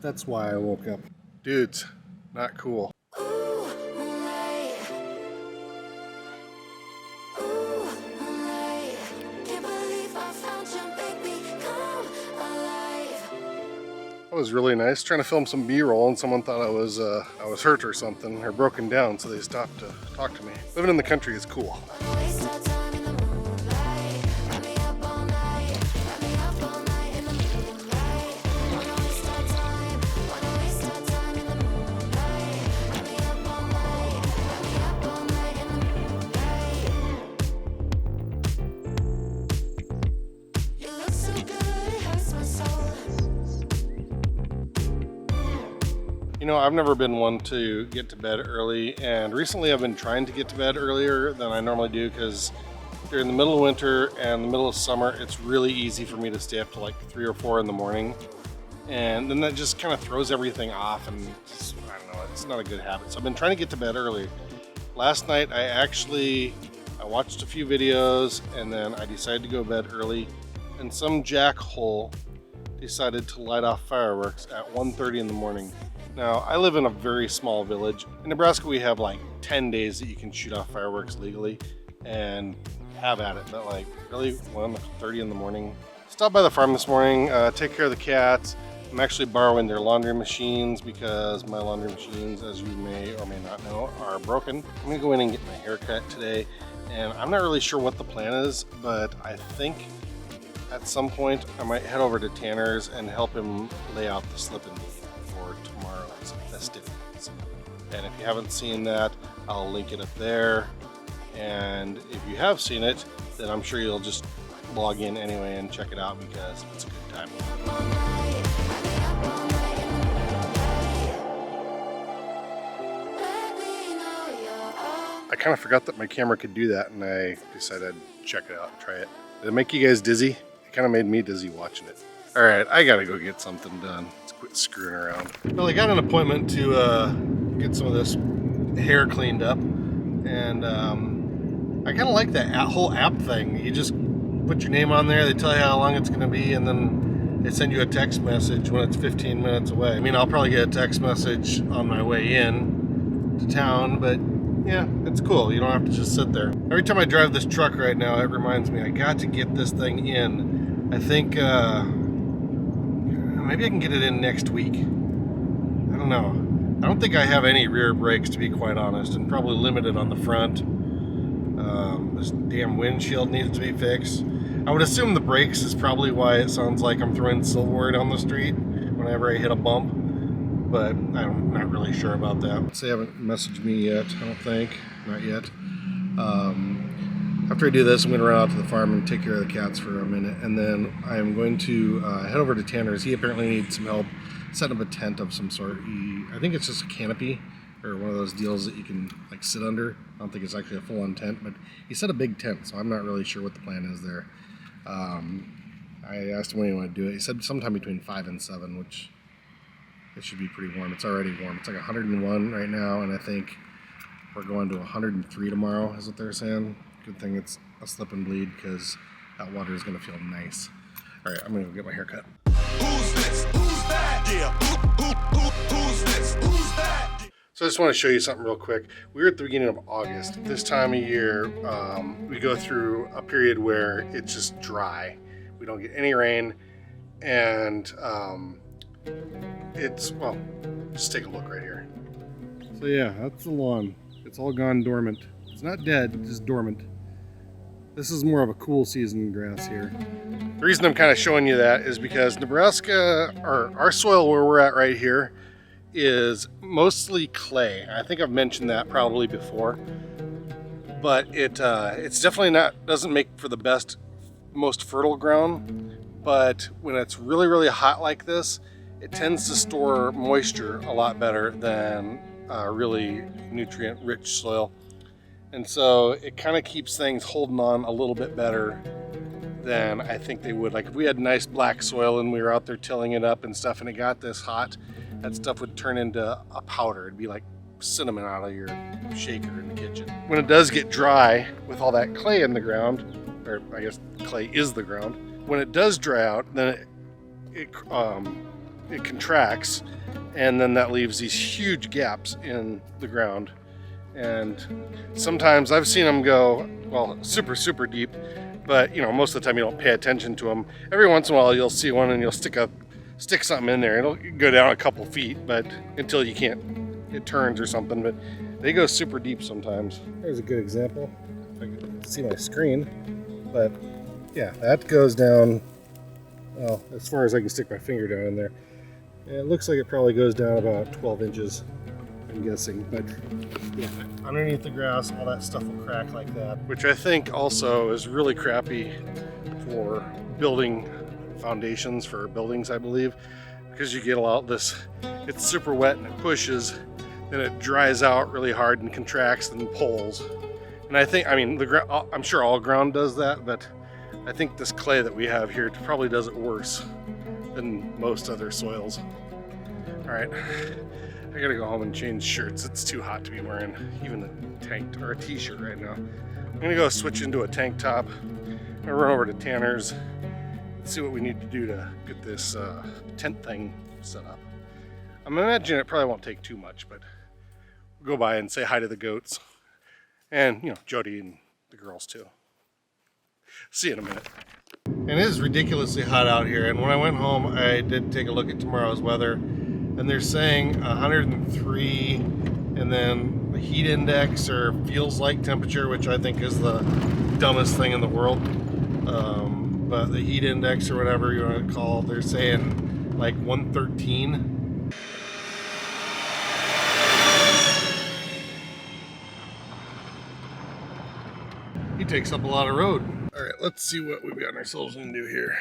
That's why I woke up. Dudes, not cool. That was really nice. Trying to film some B-roll and someone thought I was hurt or something or broken down, so they stopped to talk to me. Living in the country is cool. You know, I've never been one to get to bed early, and recently I've been trying to get to bed earlier than I normally do because during the middle of winter and the middle of summer, it's really easy for me to stay up to like 3 or 4 in the morning, and then that just kind of throws everything off, and just, I don't know, it's not a good habit. So I've been trying to get to bed early. Last night I watched a few videos, and then I decided to go to bed early, and some jackhole decided to light off fireworks at 1:30 in the morning. Now, I live in a very small village. In Nebraska, we have like 10 days that you can shoot off fireworks legally and have at it. But like, really, 1:30 in the morning? Stopped by the farm this morning, take care of the cats. I'm actually borrowing their laundry machines because my laundry machines, as you may or may not know, are broken. I'm gonna go in and get my hair cut today, and I'm not really sure what the plan is, but I think at some point I might head over to Tanner's and help him lay out the slip and for tomorrow's festivities. And if you haven't seen that, I'll link it up there. And if you have seen it, then I'm sure you'll just log in anyway and check it out because it's a good time. I kind of forgot that my camera could do that, and I decided I'd check it out and try it. Did it make you guys dizzy? It kind of made me dizzy watching it. All right, I gotta go get something done. Let's quit screwing around. Well, I got an appointment to get some of this hair cleaned up, and I kind of like that whole app thing. You just put your name on there, they tell you how long it's gonna be, and then they send you a text message when it's 15 minutes away. I mean, I'll probably get a text message on my way in to town, but yeah, it's cool. You don't have to just sit there. Every time I drive this truck right now, it reminds me I got to get this thing in. I think maybe I can get it in next week. I don't know. I don't think I have any rear brakes, to be quite honest, and probably limited on the front. This damn windshield needs to be fixed. I would assume the brakes is probably why it sounds like I'm throwing silverware down the street whenever I hit a bump, but I'm not really sure about that. They haven't messaged me yet, I don't think. Not yet. After I do this, I'm going to run out to the farm and take care of the cats for a minute, and then I'm going to head over to Tanner's. He apparently needs some help setting up a tent of some sort. I think it's just a canopy, or one of those deals that you can like sit under. I don't think it's actually a full-on tent, but he set a big tent, so I'm not really sure what the plan is there. I asked him when he wanted to do it. He said sometime between 5 and 7, which it should be pretty warm. It's already warm. It's like 101 right now, and I think we're going to 103 tomorrow, is what they're saying. Good thing it's a slip and bleed because that water is going to feel nice. All right, I'm going to go get my hair cut. Who's this? Who's that? Yeah. Who's this? Who's that? So I just want to show you something real quick. We're at the beginning of August. This time of year, we go through a period where it's just dry. We don't get any rain, and well, just take a look right here. So yeah, that's the lawn. It's all gone dormant. It's not dead, it's just dormant. This is more of a cool season grass here. The reason I'm kind of showing you that is because Nebraska, or our soil where we're at right here, is mostly clay. I think I've mentioned that probably before, but it's definitely doesn't make for the most fertile ground. But when it's really, really hot like this, it tends to store moisture a lot better than really nutrient-rich soil. And so it kind of keeps things holding on a little bit better than I think they would. Like if we had nice black soil and we were out there tilling it up and stuff and it got this hot, that stuff would turn into a powder. It'd be like cinnamon out of your shaker in the kitchen. When it does get dry with all that clay in the ground, or I guess clay is the ground, when it does dry out, then it it contracts, and then that leaves these huge gaps in the ground. And sometimes I've seen them go, well, super, super deep, but most of the time you don't pay attention to them. Every once in a while you'll see one and you'll stick something in there. It'll go down a couple feet, but until you can't, it turns or something, but they go super deep sometimes. There's a good example. If I can see my screen, but yeah, that goes down, well, as far as I can stick my finger down in there. And it looks like it probably goes down about 12 inches, I'm guessing, but yeah, underneath the grass, all that stuff will crack like that, which I think also is really crappy for building foundations for buildings, I believe, because you get a lot of this, it's super wet and it pushes, then it dries out really hard and contracts and pulls. And I mean, I'm sure all ground does that, but I think this clay that we have here probably does it worse than most other soils. All right, I gotta go home and change shirts. It's too hot to be wearing even a tank or a t-shirt right now. I'm gonna go switch into a tank top. I'm gonna run over to Tanner's, see what we need to do to get this tent thing set up. I'm imagining it probably won't take too much, but we'll go by and say hi to the goats. And, Jody and the girls too. See you in a minute. And it is ridiculously hot out here, and when I went home I did take a look at tomorrow's weather, and they're saying 103, and then the heat index or feels like temperature, which I think is the dumbest thing in the world, but the heat index or whatever you want to call it, they're saying like 113. He takes up a lot of road. All right, let's see what we've got ourselves into here.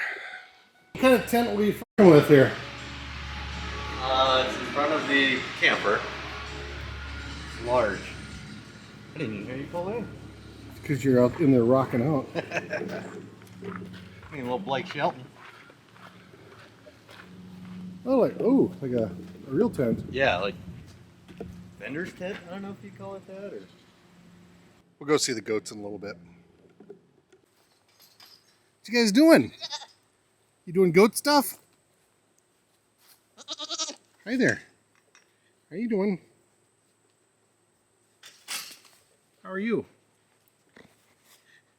What kind of tent were you f***ing with here? It's in front of the camper. It's large. I didn't even hear you pull in. Because you're out in there rocking out. I mean, little Blake Shelton. Oh, like a real tent. Yeah, like vendor's tent. I don't know if you call it that, or. We'll go see the goats in a little bit. What you guys doing? You doing goat stuff? Hi there. How you doing? How are you?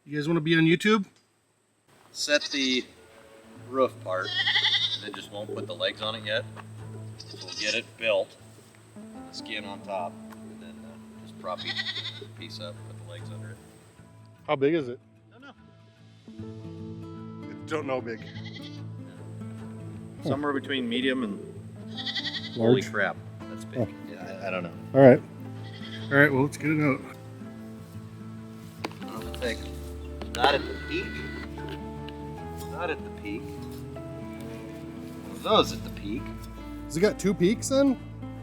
You guys want to be on YouTube? Set the roof part, and then just won't put the legs on it yet. We'll get it built, the skin on top, and then just prop each piece up, put the legs under it. How big is it? Don't know. Don't know big. Somewhere between medium and large. Holy crap, that's big. Oh. Yeah, I don't know. All right. All right. Well, let's get it out. I don't think. Not at the peak. Not at the peak. One of those at the peak. Has it got two peaks then?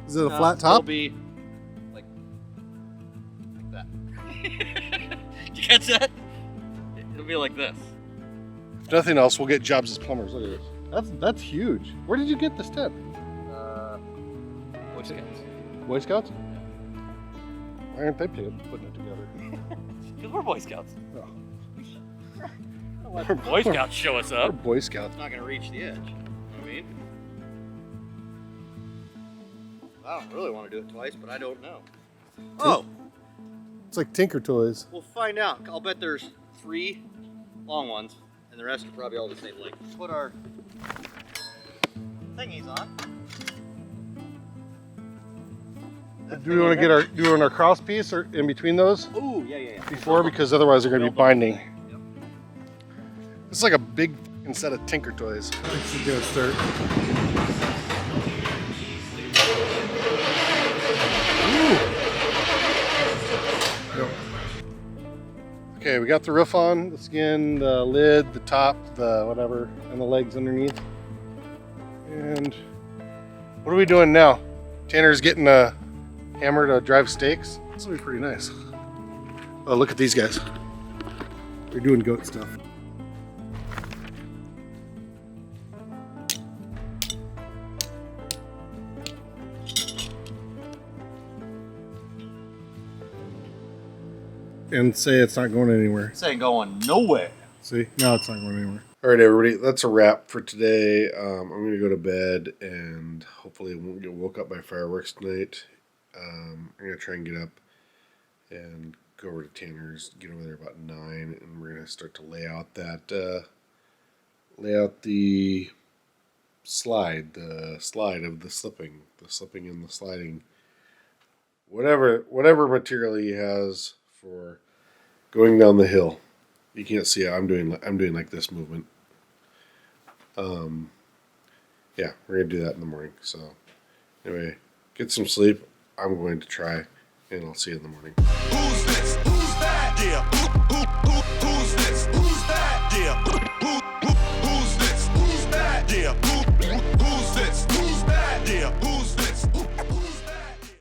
Is it a No, flat top? It'll be like that. Did you catch that? It'll be like this. If nothing else, we'll get jobs as plumbers. Look at this. That's huge. Where did you get this tent? Boy Scouts. Boy Scouts? Why aren't they putting it together? Because we're Boy Scouts. Oh. Let the Boy Scouts show us We're up. Boy Scouts. It's not going to reach the edge. You know what I mean? I don't really want to do it twice, but I don't know. Oh! It's like Tinker Toys. We'll find out. I'll bet there's 3 long ones, and the rest are probably all the same length. Put our thingies on. Do we want to get our cross piece or in between those? Ooh, yeah. Before, because otherwise they're going to be binding. Yep. It's like a big set of Tinker Toys. Let's get a start. Okay, we got the roof on, the skin, the lid, the top, the whatever, and the legs underneath. And what are we doing now? Tanner's getting a hammer to drive stakes. This will be pretty nice. Oh, look at these guys. They're doing goat stuff. And say it's not going anywhere. This ain't going nowhere. See? Now it's not going anywhere. All right, everybody, that's a wrap for today. I'm going to go to bed and hopefully I won't get woke up by fireworks tonight. I'm going to try and get up and go over to Tanner's, get over there about 9, and we're going to start to lay out the slide of the slipping and the sliding, whatever material he has for going down the hill. You can't see it. I'm doing like this movement. Yeah, we're gonna do that in the morning. So anyway, get some sleep. I'm going to try, and I'll see you in the morning.